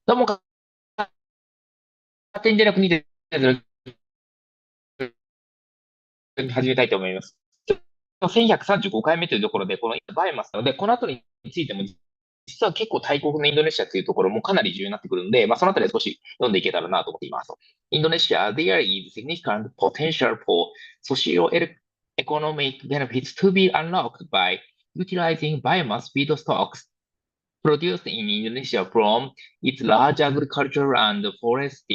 どうも、勝手に電力2.0始めたいと思います。1135回目というところで、このバイオマスなので、この後についても、実は結構大国のインドネシアというところもかなり重要になってくるので、そのあたり少し読んでいけたらなと思っています。インドネシア、there is significant potential for socio-economic benefits to be unlocked by utilizing biomass feedstocks produced in Indonesia from its large agriculture and forest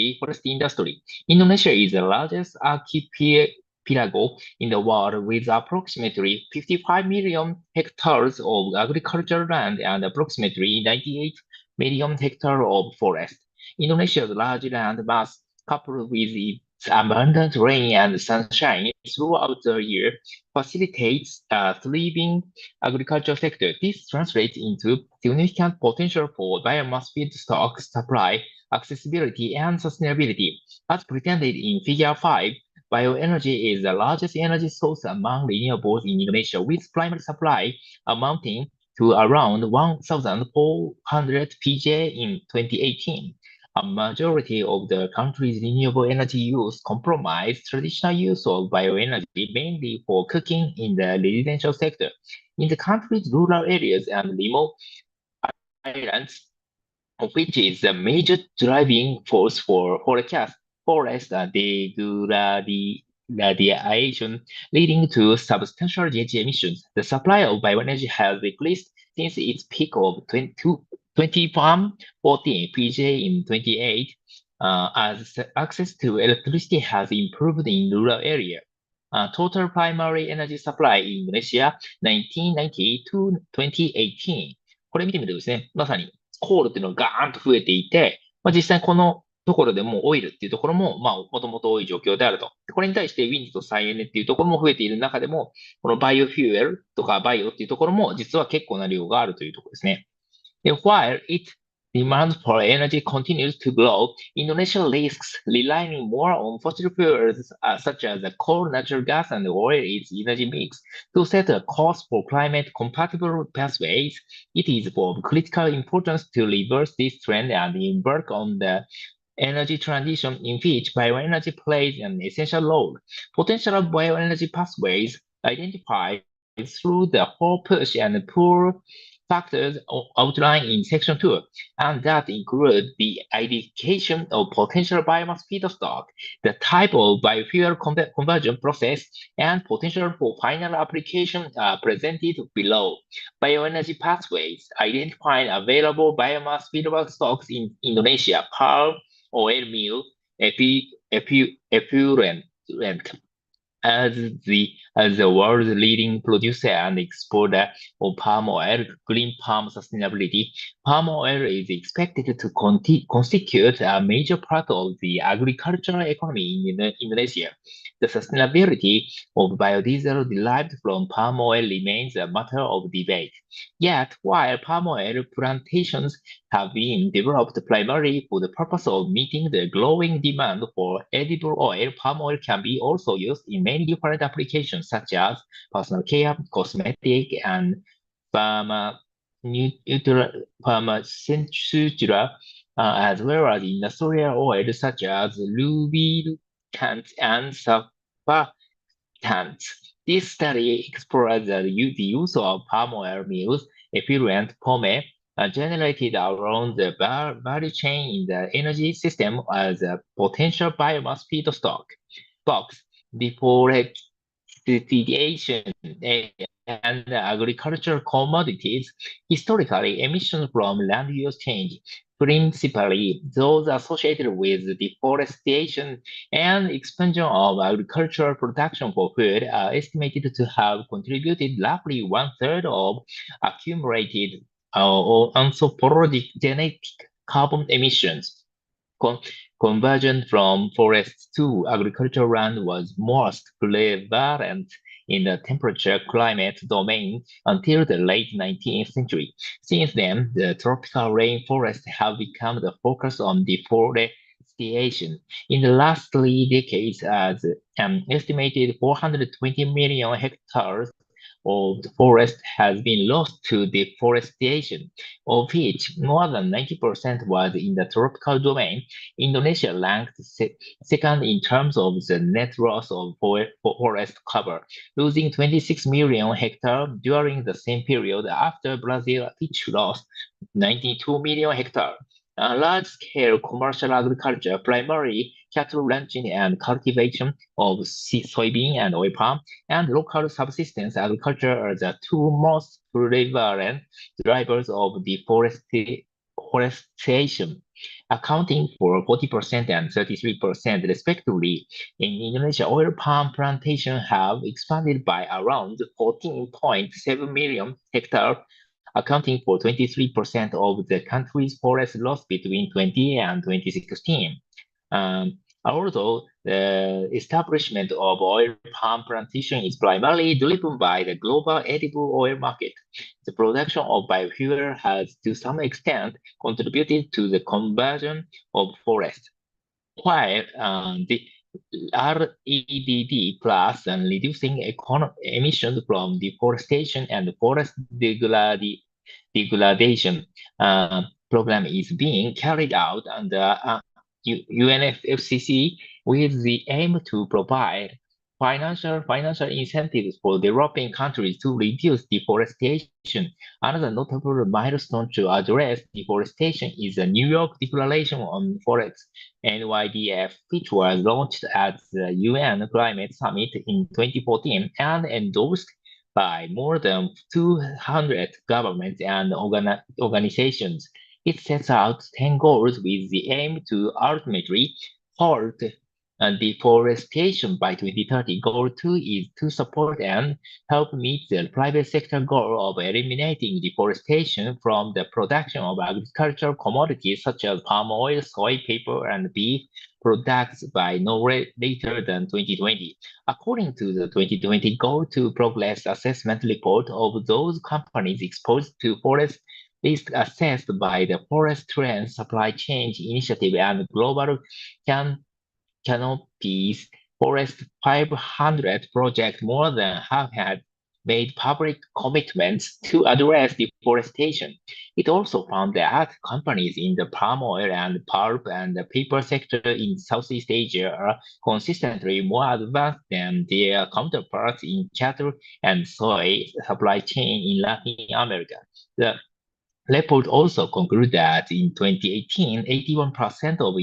industry. Indonesia is the largest archipelago in the world with approximately 55 million hectares of agricultural land and approximately 98 million hectares of forest. Indonesia's large land mass, coupled with its abundant rain and sunshine throughout the year, facilitates a thriving agriculture sector. This translates into significant potential for biomass feedstock supply, accessibility, and sustainability. As presented in Figure 5, bioenergy is the largest energy source among renewables in Indonesia, with primary supply amounting to around 1,400 PJ in 2018. A majority of the country's renewable energy use comprise traditional use of bioenergy, mainly for cooking in the residential sector. In the country's rural areas and remote islands, which is the major driving force for forest degradation, leading to substantial GHG emissions. The supply of bioenergy has decreased since its peak of 2014 PJ in 28, as access to electricity has improved in rural areas. Total primary energy supply in Indonesia 1990 to 2018。これ見てみるとですね、まさにコールっていうのがガーンと増えていて、実際このところでもオイルっていうところも、もともと多い状況であると。これに対してウィンドと再エネっていうところも増えている中でも、このバイオフューエルとかバイオっていうところも実は結構な量があるというところですね。While its demand for energy continues to grow, Indonesia risks relying more on fossil fuels such as coal, natural gas, and oil in its energy mix. To set a course for climate-compatible pathways, it is of critical importance to reverse this trend and embark on the energy transition in which bioenergy plays an essential role. Potential bioenergy pathways identified through the whole push and pull factors outlined in Section 2, and that include the identification of potential biomass feedstock, the type of biofuel conversion process, and potential for final application are presented below. Bioenergy pathways identifying available biomass feedstocks in Indonesia, palm oil meal, effluent, as the world's leading producer and exporter of palm oil, green palm sustainability, palm oil is expected to constitute a major part of the agricultural economy in Indonesia. The sustainability of biodiesel derived from palm oil remains a matter of debate. Yet, while palm oil plantations have been developed primarily for the purpose of meeting the growing demand for edible oil, palm oil can be also used in many different applications such as personal care, cosmetic, and pharmaceutical, as well as industrial oil such as lubricants and surfactants. This study explores the use of palm oil meals, effluent pomade, generated around the value chain in the energy system as a potential biomass feedstock. Box, deforestation, and agricultural commodities. Historically, emissions from land use change, principally those associated with deforestation and expansion of agricultural production for food, are estimated to have contributed roughly one-third of accumulated anthropogenic carbon emissions. Conversion from forests to agricultural land was most prevalent in the temperature climate domain until the late 19th century. Since then, the tropical rainforests have become the focus on deforestation. In the last 3 decades, as an estimated 420 million hectares of the forest has been lost to deforestation, of which more than 90% was in the tropical domain. Indonesia ranked second in terms of the net loss of forest cover, losing 26 million hectares during the same period after Brazil, which lost 92 million hectares. Large-scale commercial agriculture, primarily cattle ranching and cultivation of soybean and oil palm, and local subsistence agriculture are the two most prevalent drivers of deforestation, accounting for 40% and 33% respectively. In Indonesia, oil palm plantations have expanded by around 14.7 million hectares, accounting for 23% of the country's forest loss between 20 and 2016. Although the establishment of oil palm plantation is primarily driven by the global edible oil market, the production of biofuel has to some extent contributed to the conversion of forests. While the REDD plus and reducing emissions from deforestation and forest degradation program is being carried out under UNFCCC with the aim to provide financial incentives for developing countries to reduce deforestation. Another notable milestone to address deforestation is the New York Declaration on Forests, NYDF, which was launched at the UN Climate Summit in 2014 and endorsed by more than 200 governments and organizations. It sets out 10 goals with the aim to ultimately halt deforestation by 2030. Goal 2 is to support and help meet the private sector goal of eliminating deforestation from the production of agricultural commodities such as palm oil, soy, paper, and beef products by no later than 2020. According to the 2020 Goal 2 Progress Assessment Report of those companies exposed to forest risk assessed by the Forest Trend Supply Chain Initiative and Global Canopies Forest 500 project, more than half had made public commitments to address deforestation. It also found that companies in the palm oil and pulp and the paper sector in Southeast Asia are consistently more advanced than their counterparts in cattle and soy supply chain in Latin America. The report also concluded that in 2018, 81% of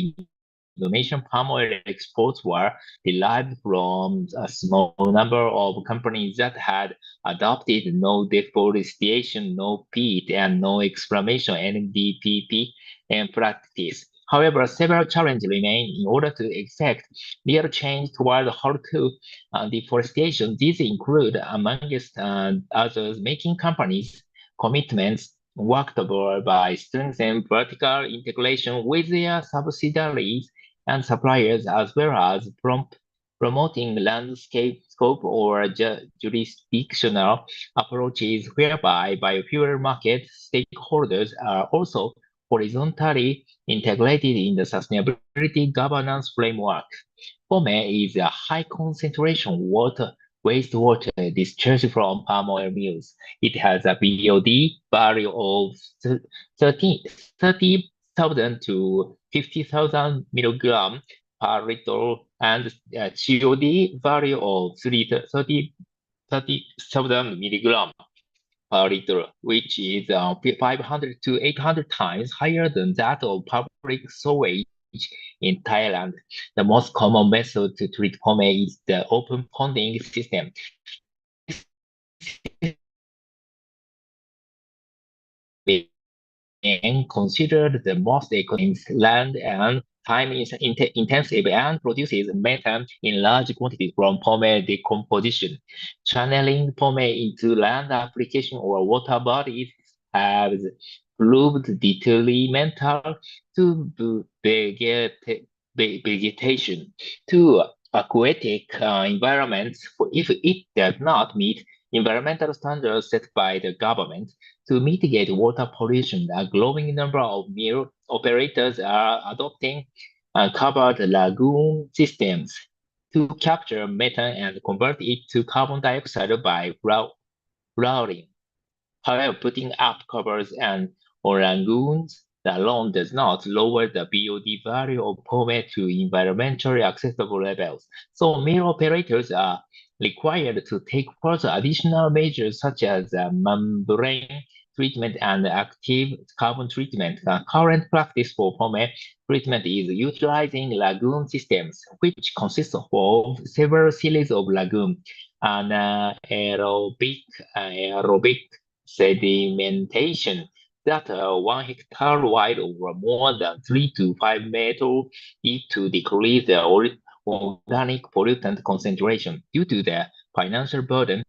Indonesian palm oil exports were derived from a small number of companies that had adopted no deforestation, no peat, and no exclamation NDPP and practice. However, several challenges remain in order to effect real change toward halt to deforestation. These include, amongst others, making companies commitments workable by strengthening vertical integration with their subsidiaries and suppliers, as well as promoting landscape scope or jurisdictional approaches whereby biofuel market stakeholders are also horizontally integrated in the sustainability governance framework. POME is a high concentration wastewater discharged from palm oil mills. It has a BOD value of 30,000 to 50,000 milligram per liter and a COD value of 30,000 milligram per liter, which is 500 to 800 times higher than that of public sewage in Thailand. The most common method to treat POME is the open ponding system. And considered the most economic land and time intensive and produces methane in large quantities from POME decomposition. Channeling POME into land application or water bodies has proved detrimental to vegetation, to aquatic environments if it does not meet environmental standards set by the government. To mitigate water pollution, a growing number of mill operators are adopting covered lagoon systems to capture methane and convert it to carbon dioxide by flowering. However, putting up covers or lagoons alone does not lower the BOD value of POME to environmentally acceptable levels. So mill operators are required to take further additional measures such as membrane treatment and active carbon treatment. Current practice for POME treatment is utilizing lagoon systems, which consist of several series of lagoons and aerobic sedimentation that 1 hectare wide over more than 3 to 5 meters deep to decrease the organic pollutant concentration. Due to the financial burden,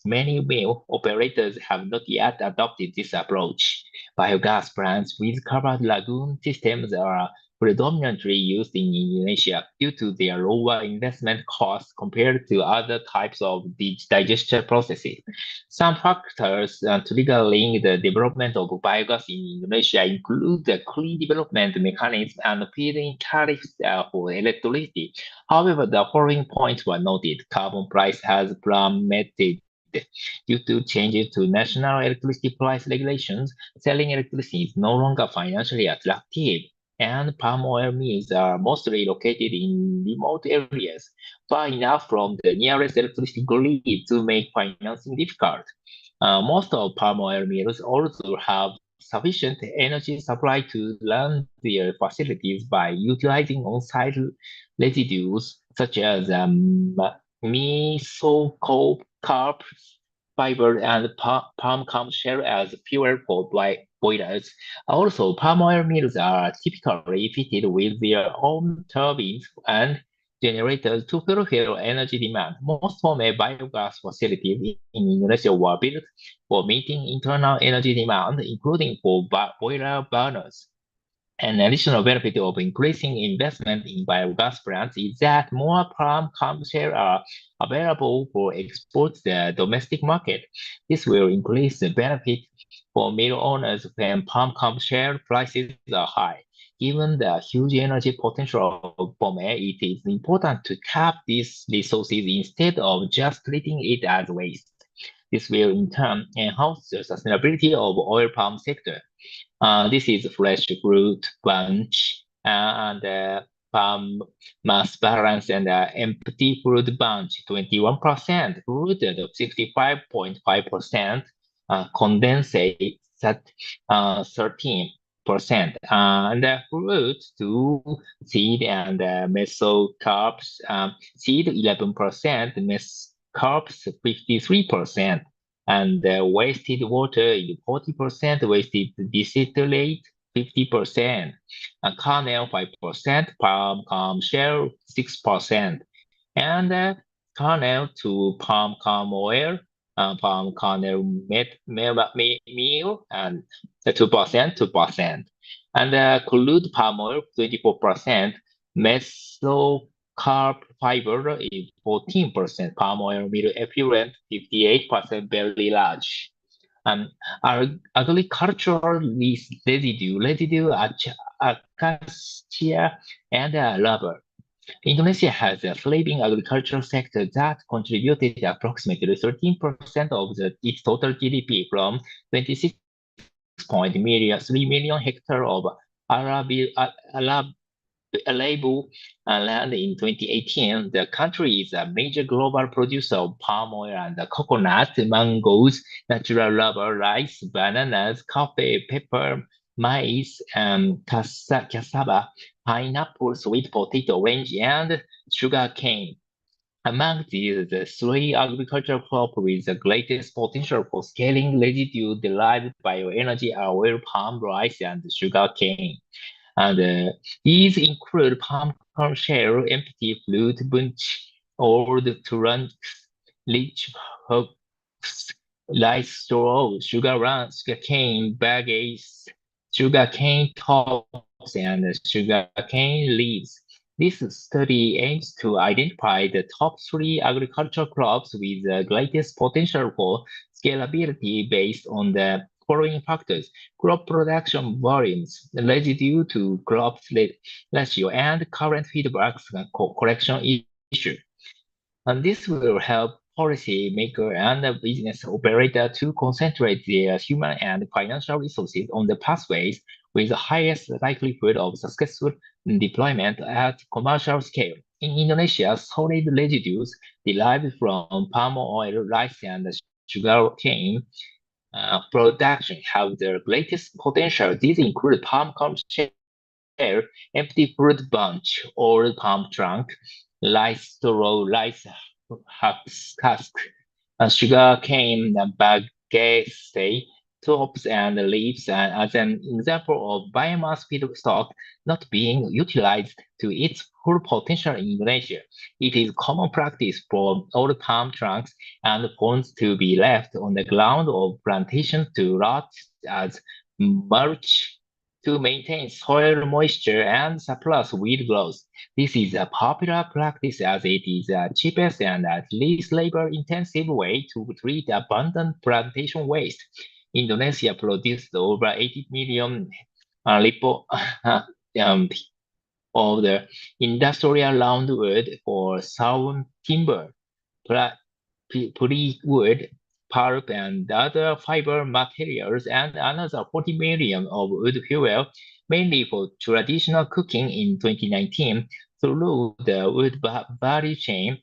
many mill operators have not yet adopted this approach. Biogas plants with covered lagoon systems are predominantly used in Indonesia due to their lower investment costs compared to other types of digestion processes. Some factors triggering the development of biogas in Indonesia include the clean development mechanism and feed-in tariffs for electricity. However, the following points were noted. Carbon price has plummeted due to changes to national electricity price regulations. Selling electricity is no longer financially attractive, and palm oil mills are mostly located in remote areas, far enough from the nearest electricity grid to make financing difficult. Most of palm oil mills also have sufficient energy supply to run their facilities by utilizing on-site residues such as mesocarp fiber and palm kernel shell as fuel for boilers. Also, palm oil mills are typically fitted with their own turbines and generators to fulfill energy demand. Most former biogas facilities in Indonesia were built for meeting internal energy demand, including for boiler burners. An additional benefit of increasing investment in biogas plants is that more palm kernel shell are available for export to the domestic market. This will increase the benefit for mill owners when palm kernel shell prices are high. Given the huge energy potential of palm oil, it is important to tap these resources instead of just treating it as waste. This will in turn enhance the sustainability of oil palm sector. This is fresh fruit bunch and palm mass balance and empty fruit bunch 21%, fruited 65.5%, condensate at 13%, and fruit to seed and mesocarps, seed 11%, mesocarps 53%. And wasted water is 40%, wasted distillate 50%, kernel 5%, palm kernel shell 6%, and kernel to palm kernel oil, palm kernel meal, and 2%, and crude palm oil 24%, mesocarp fiber is 14%, palm oil meal effluent 58%, very large. Agricultural residue, acacia, and rubber. Indonesia has a thriving agricultural sector that contributed approximately 13% of its total GDP from 26.3 million hectares of arable land in 2018. The country is a major global producer of palm oil and coconut, mangoes, natural rubber, rice, bananas, coffee, pepper, maize, cassava, pineapple, sweet potato, orange, and sugar cane. Among these, the three agricultural crops with the greatest potential for scaling residue-derived bioenergy are oil palm, rice, and sugar cane. And these include palm kernel shell, empty fruit bunch, old trunks, rich husks, rice straw, sugar cane baggies, sugar cane tops, and sugar cane leaves. This study aims to identify the top 3 agricultural crops with the greatest potential for scalability based on the following factors: crop production volumes, residue to crop ratio, and current feedback collection issue. And this will help policymaker and a business operator to concentrate their human and financial resources on the pathways with the highest likelihood of successful deployment at commercial scale. In Indonesia, solid residues derived from palm oil, rice, and sugarcane production have the greatest potential. These include palm kernel shell, empty fruit bunch, old palm trunk, rice straw, rice husk, sugar cane bagasse, tops and leaves as an example of biomass feedstock not being utilized to its full potential in Indonesia. It is common practice for old palm trunks and fronds to be left on the ground of plantations to rot as mulch to maintain soil moisture and suppress weed growth. This is a popular practice as it is the cheapest and least labor-intensive way to treat abundant plantation waste. Indonesia produced over 80 million lipo of the industrial roundwood for sawn timber, plywood, pulp, and other fiber materials, and another 40 million of wood fuel, mainly for traditional cooking in 2019. Through the wood value chain,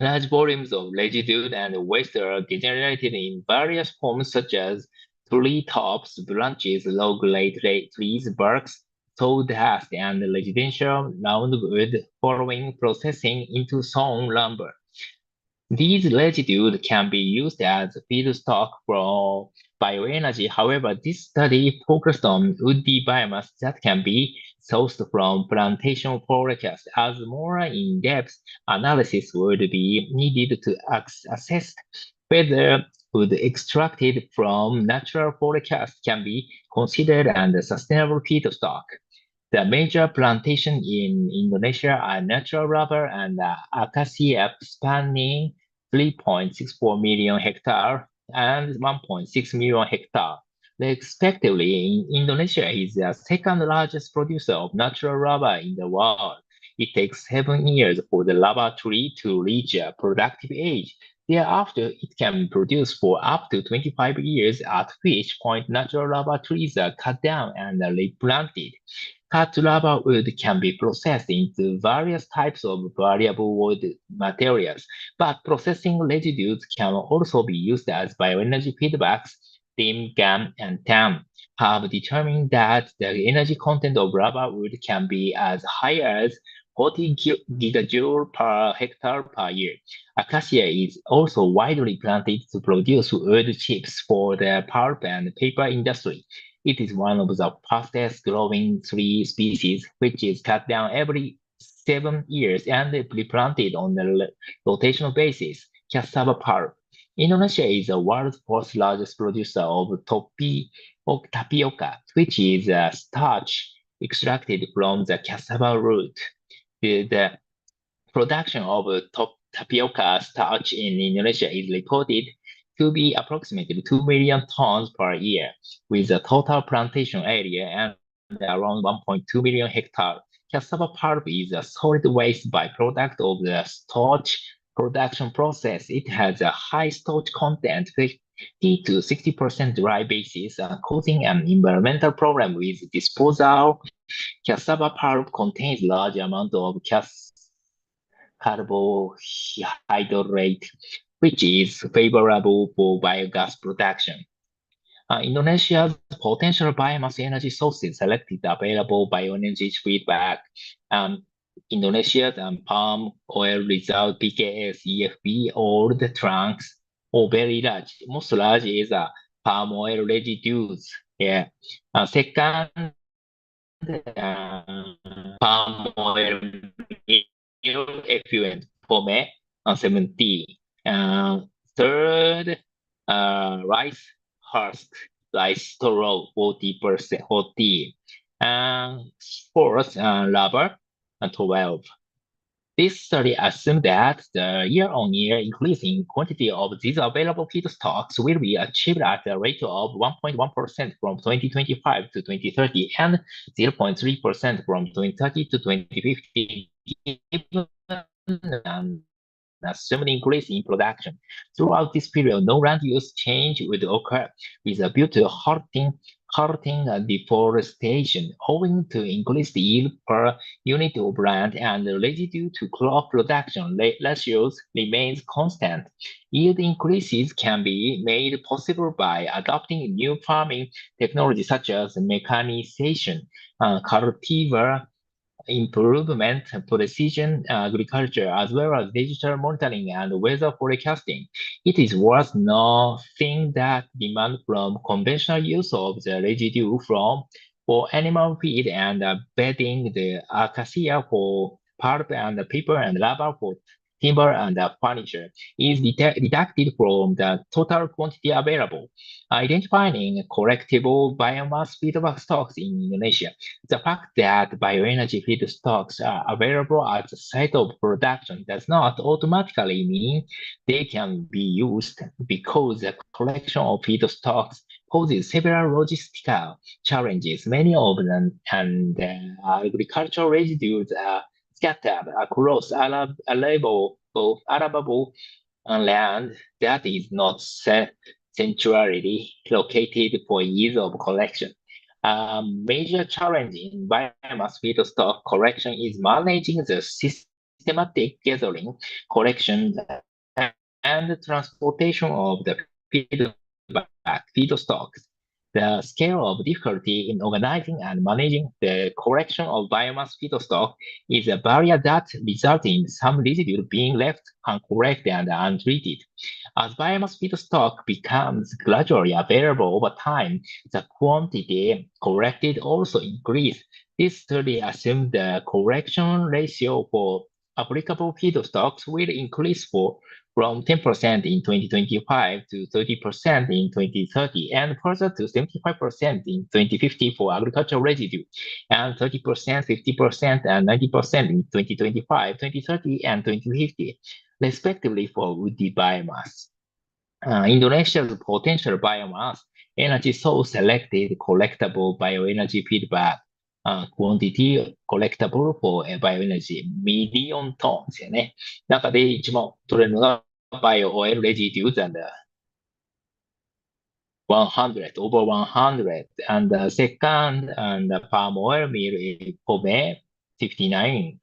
large volumes of residue and waste are generated in various forms such as tree tops, branches, low-grade trees, barks, sawdust, and residential roundwood following processing into sawn lumber. These residues can be used as feedstock for bioenergy. However, this study focused on woody biomass that can be sourced from plantation forests, as more in-depth analysis would be needed to assess whether wood extracted from natural forests can be considered as a sustainable feedstock. The major plantations in Indonesia are natural rubber and acacia spanning 3.64 million hectares and 1.6 million hectares. Respectively, Indonesia is the second largest producer of natural rubber in the world. It takes 7 years for the rubber tree to reach a productive age. Thereafter, it can produce for up to 25 years, at which point natural rubber trees are cut down and replanted. Cut rubber wood can be processed into various types of variable wood materials, but processing residues can also be used as bioenergy feedbacks. Tim, Gam, and Tam have determined that the energy content of rubber wood can be as high as 40 gigajoule per hectare per year. Acacia is also widely planted to produce wood chips for the pulp and paper industry. It is one of the fastest growing tree species, which is cut down every 7 years and replanted on a rotational basis. Cassava pulp. Indonesia is the world's fourth largest producer of tapioca, which is a starch extracted from the cassava root. The production of tapioca starch in Indonesia is reported to be approximately 2 million tons per year, with a total plantation area and around 1.2 million hectares. Cassava pulp is a solid waste byproduct of the starch production process. It has a high starch content, 50 to 60% dry basis, causing an environmental problem with disposal. Cassava pulp contains large amount of carbohydrate, which is favorable for biogas production. Indonesia's potential biomass energy sources selected available bioenergy feedback. Indonesia's palm oil result PKS, EFB, old trunks, or very large. Most large is palm oil residues. Yeah. Second, palm oil effluent format 70. Third, rice husk, rice straw 40%, 40. Fourth, rubber 12. This study assumed that the year-on-year increase in quantity of these available feedstocks will be achieved at a rate of 1.1% from 2025 to 2030 and 0.3% from 2030 to 2050, given assumed increase in production. Throughout this period, no land use change would occur, with a view to halting deforestation, owing to increased yield per unit of land and residue to crop production ratios remains constant. Yield increases can be made possible by adopting new farming technology such as mechanization, cultivar improvement, precision agriculture, as well as digital monitoring and weather forecasting. It is worth noting that demand from conventional use of the residue for animal feed and bedding, the acacia for pulp and paper and rubber for timber and furniture is deducted from the total quantity available. Identifying collectible biomass feedback stocks in Indonesia. The fact that bioenergy feedstocks are available at the site of production does not automatically mean they can be used, because the collection of feedstocks poses several logistical challenges. Many of them and agricultural residues are scattered across arable land that is not centrally located for ease of collection. A major challenge in biomass feedstock collection is managing the systematic gathering, collection, and transportation of the feedstocks. The scale of difficulty in organizing and managing the collection of biomass feedstock is a barrier that results in some residue being left uncollected and untreated. As biomass feedstock becomes gradually available over time, the quantity collected also increases. This study assumes the collection ratio for applicable feedstocks will increase from 10% in 2025 to 30% in 2030, and further to 75% in 2050 for agricultural residue, and 30%, 50%, and 90% in 2025, 2030, and 2050, respectively for woody biomass. Indonesia's potential biomass energy source selected collectible bioenergy feedback quantity collectible for bioenergy million tons ですよね。中で一番取れるのが bio-oil residues and 100, over 100, and the second and palm oil meal is Kobe 59,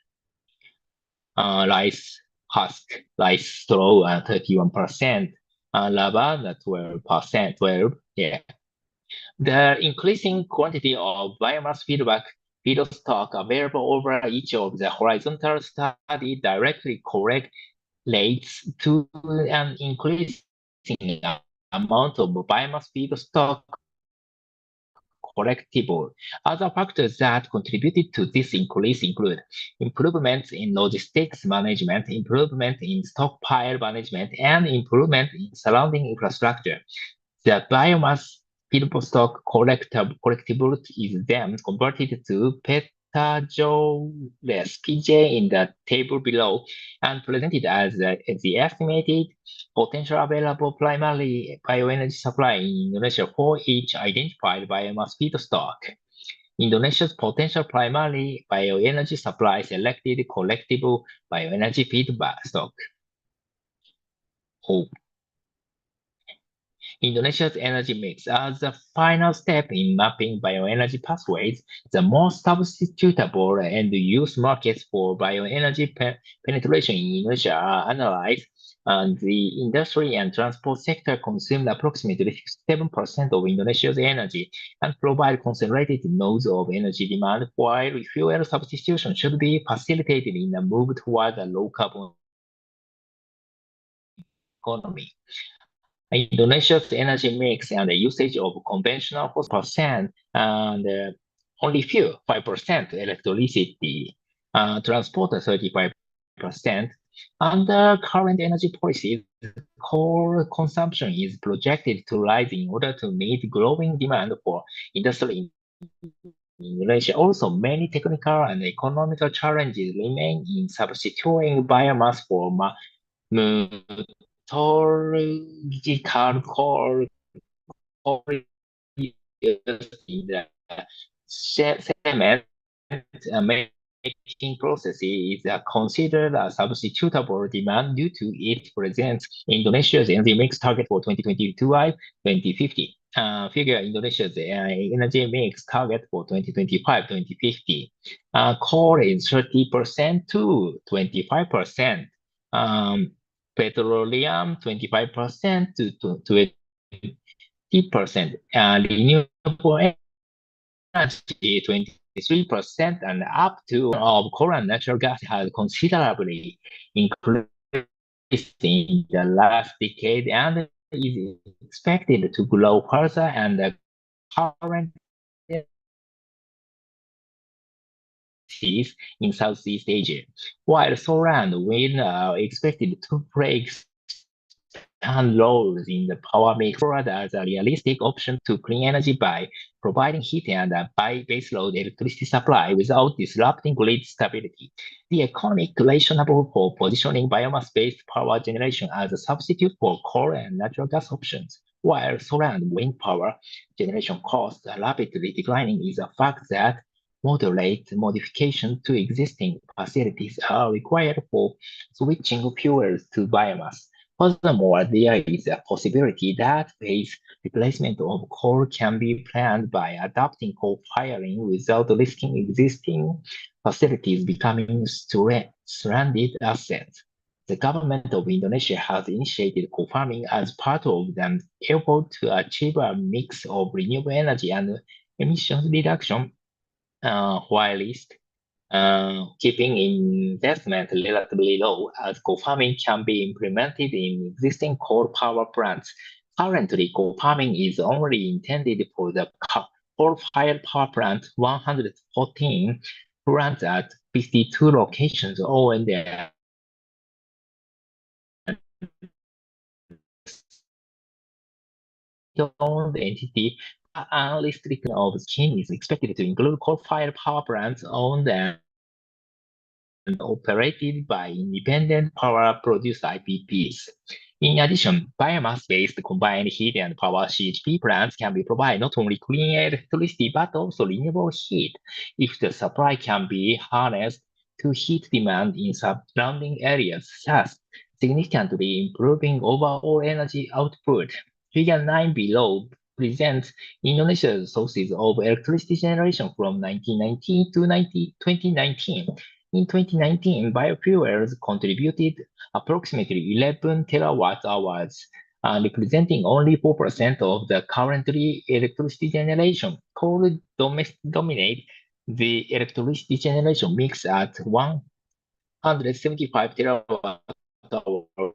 rice husk, rice straw 31%, lavanda 12%, 12, yeah. The increasing quantity of biomass feedstock available over each of the horizontal study directly correlates to an increasing amount of biomass feedstock collectible. Other factors that contributed to this increase include improvements in logistics management, improvement in stockpile management, and improvement in surrounding infrastructure. The biomass feedstock collectibility is then converted to petajoules (PJ) in the table below and presented as the estimated potential available primary bioenergy supply in Indonesia for each identified biomass feedstock. Indonesia's potential primary bioenergy supply selected collectible bioenergy feedstock. Indonesia's energy mix. As the final step in mapping bioenergy pathways, the most substitutable end-use markets for bioenergy penetration in Indonesia are analyzed. The industry and transport sector consume approximately 67% of Indonesia's energy and provide concentrated nodes of energy demand, while fuel substitution should be facilitated in a move toward a low-carbon economy. Indonesia's energy mix and the usage of conventional 4% and only 5% electricity, transport 35%. Under current energy policies, coal consumption is projected to rise in order to meet growing demand for industry in Indonesia. Also, many technical and economical challenges remain in substituting biomass for metallurgical coal used in the cement making process is considered a substitutable demand due to its presence. Indonesia's energy mix target for 2022 by 2050. Figure Indonesia's energy mix target for 2025-2050. Coal is 30% to 25%. Petroleum 25% to 20%. Renewable energy 23% and up to of coal and natural gas has considerably increased in the last decade and is expected to grow further and the current in Southeast Asia, while solar and wind are expected to play and roles in the power mix as a realistic option to clean energy by providing heat and by baseload electricity supply without disrupting grid stability. The economic rationale for positioning biomass-based power generation as a substitute for coal and natural gas options, while solar and wind power generation costs are rapidly declining, is a fact that moderate modification to existing facilities are required for switching fuels to biomass. Furthermore, there is a possibility that phase replacement of coal can be planned by adopting coal firing without risking existing facilities becoming stranded assets. The government of Indonesia has initiated coal farming as part of an effort to achieve a mix of renewable energy and emissions reduction, whilst keeping investment relatively low as co-farming can be implemented in existing coal power plants. Currently, co-farming is only intended for the coal-fired power plant 114 plants at 52 locations, all in the owned entity. Unrestricted of scheme is expected to include coal-fired power plants owned and operated by independent power producer IPPs. In addition, biomass-based combined heat and power CHP plants can be provide not only clean electricity but also renewable heat if the supply can be harnessed to heat demand in surrounding areas, thus significantly improving overall energy output. Figure 9 below presents Indonesia's sources of electricity generation from 1990 to 2019. In 2019, biofuels contributed approximately 11 terawatt hours, representing only 4% of the currently electricity generation. Coal dominate the electricity generation mix at 175 terawatt hours,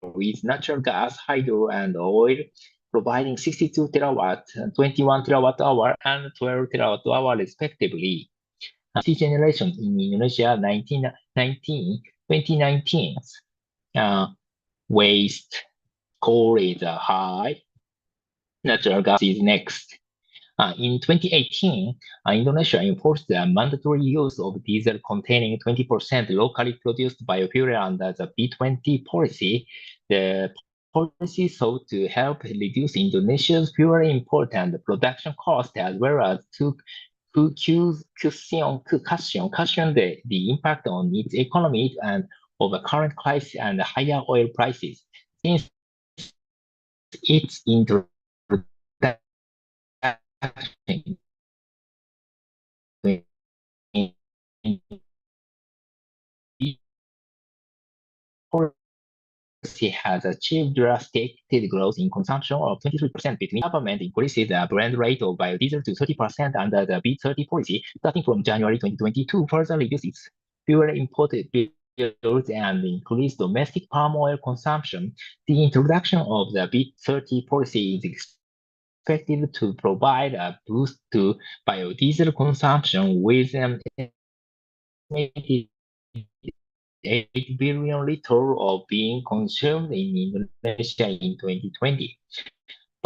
with natural gas, hydro, and oil providing 62 terawatt, 21 terawatt hour, and 12 terawatt hour respectively. Generation in Indonesia 2019, waste coal is high, natural gas is next. In 2018, Indonesia enforced the mandatory use of diesel containing 20% locally produced biofuel under the B20 policy. The policy sought to help reduce Indonesia's fuel import and production cost as well as to cushion the impact on its economy and of the current crisis and higher oil prices. Since its introduction policy has achieved drastic growth in consumption of 23% between government increases the blend rate of biodiesel to 30% under the B30 policy starting from January 2022, further reduce its fuel imported bills and increase domestic palm oil consumption. The introduction of the B30 policy is expected to provide a boost to biodiesel consumption with an estimated 8 billion liters of being consumed in Indonesia in 2020.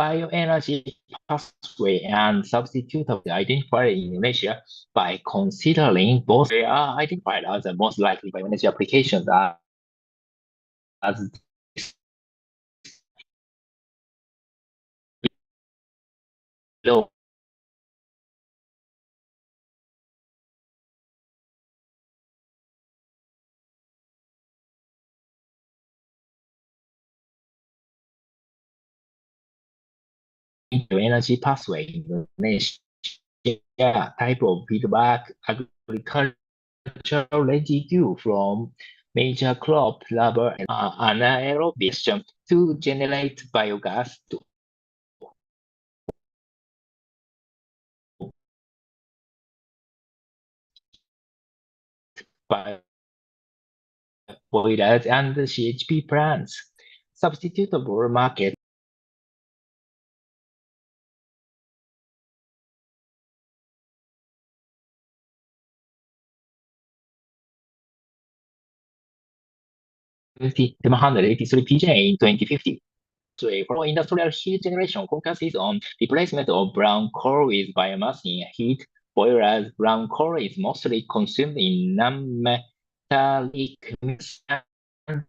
Bioenergy pathway and substitute of the identified in Indonesia by considering both they are identified as the most likely bioenergy applications as below. energy pathway in Indonesia, type of feedback agricultural residue from major crop rubber and anaerobic digestion to generate biogas to boilers and CHP plants. Substitutable market PJ in 2050. For industrial heat generation focuses on replacement of brown coal with biomass in heat boilers. Brown coal is mostly consumed in non-metallic mix and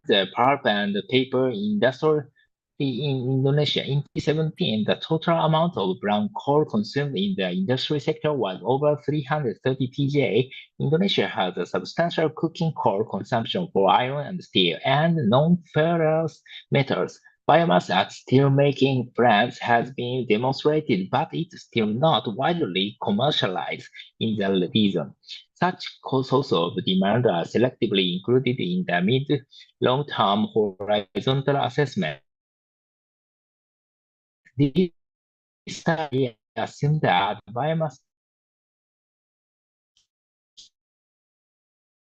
the pulp and paper industry in Indonesia. In 2017, the total amount of brown coal consumed in the industry sector was over 330 PJ. Indonesia has a substantial cooking coal consumption for iron and steel and non-ferrous metals. Biomass at steel-making plants has been demonstrated, but it's still not widely commercialized in the region. Such sources of demand are selectively included in the mid-long-term horizontal assessment. This study assumes that biomass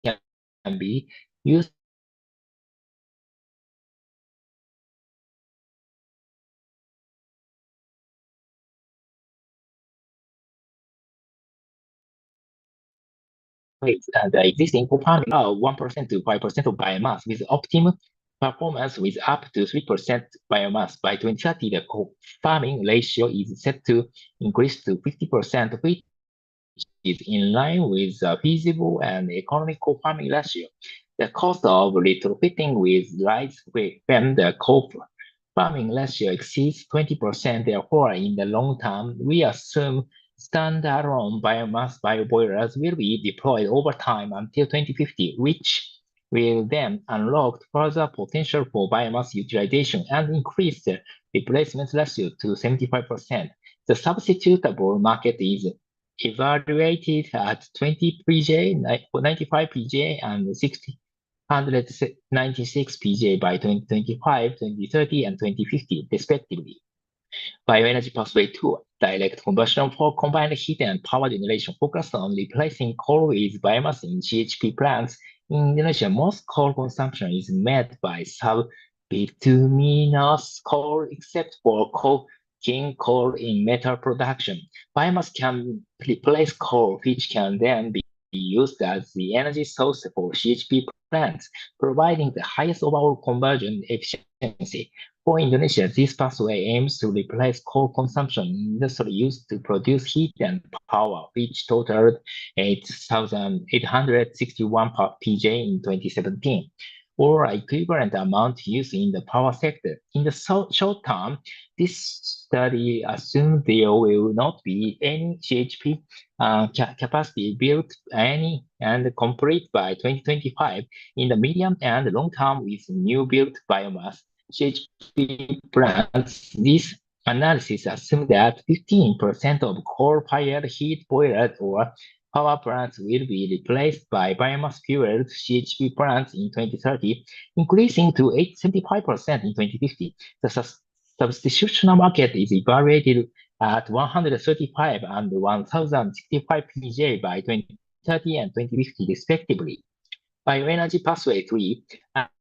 can be used with the existing co-farming 1% to 5% of biomass with optimum performance with up to 3% biomass. By 2030, the co-farming ratio is set to increase to 50%, which is in line with the feasible and economical farming ratio. The cost of retrofitting with rise when the co-farming ratio exceeds 20%. Therefore, in the long term, we assume standalone biomass bioboilers will be deployed over time until 2050, which will then unlock further potential for biomass utilization and increase the replacement ratio to 75%. The substitutable market is evaluated at 20 PJ, 95 PJ, and 696 PJ by 2025, 2030, and 2050, respectively. Bioenergy pathway 2, direct conversion for combined heat and power generation focused on replacing coal with biomass in GHP plants. In Indonesia, most coal consumption is met by sub-bituminous coal, except for coking coal in metal production. Biomass can replace coal, which can then be used as the energy source for CHP plants, providing the highest overall conversion efficiency. For Indonesia, this pathway aims to replace coal consumption in industry used to produce heat and power, which totaled 8,861 PJ in 2017, or equivalent amount used in the power sector. In the short term, this study assumes there will not be any CHP capacity built and complete by 2025. In the medium and long term, with new built biomass CHP plants, this analysis assumes that 15% of coal-fired heat boilers or power plants will be replaced by biomass-fueled CHP plants in 2030, increasing to 75% in 2050. The substitutional market is evaluated at 135 and 1,065 PJ by 2030 and 2050, respectively. Bioenergy pathway 3,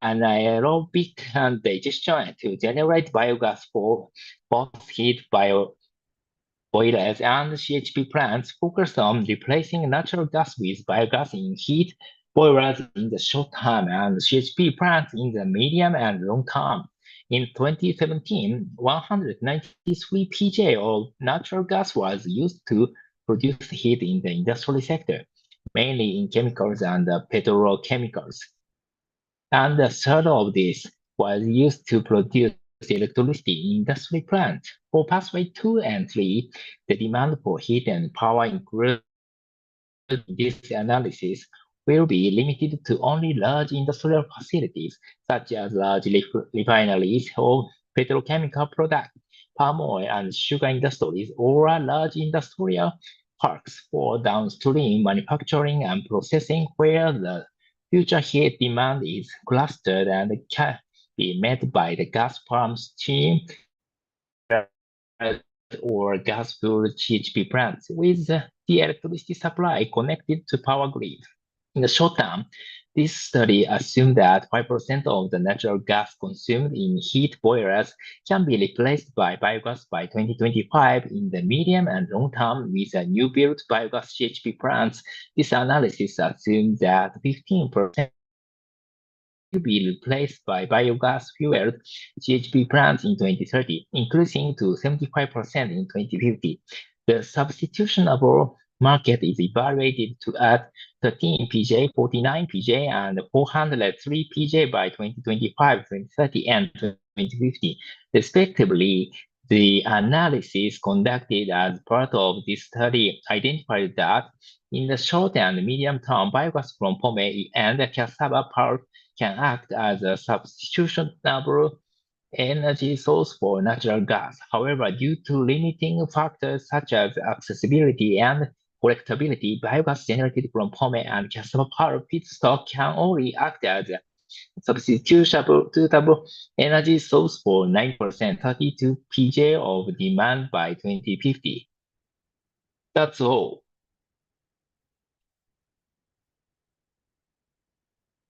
anaerobic digestion to generate biogas for both heat boilers and CHP plants focused on replacing natural gas with biogas in heat boilers in the short term and CHP plants in the medium and long term. In 2017, 193 PJ of natural gas was used to produce heat in the industrial sector, mainly in chemicals and petrochemicals. And a third of this was used to produce electricity in industry plants. For pathway 2 and 3, the demand for heat and power included in this analysis will be limited to only large industrial facilities, such as large refineries or petrochemical products. palm oil and sugar industries, or large industrial parks for downstream manufacturing and processing, where the future heat demand is clustered and can be met by the gas farm, steam, or gas-fueled CHP plants with the electricity supply connected to power grid. In the short term, this study assumed that 5% of the natural gas consumed in heat boilers can be replaced by biogas by 2025. In the medium and long term, with a new built biogas CHP plants, this analysis assumes that 15% will be replaced by biogas-fueled CHP plants in 2030, increasing to 75% in 2050. The substitutionable market is evaluated to add 13 PJ, 49 PJ, and 403 PJ by 2025, 2030, and 2050, respectively. The analysis conducted as part of this study identified that in the short and medium term, biogas from pomme and cassava pulp can act as a substitutable energy source for natural gas. However, due to limiting factors such as accessibility and collectability, biogas generated from pomme and cassava pulp feedstock can only act as a substitutable energy source for 9%, 32 PJ of demand by 2050. That's all.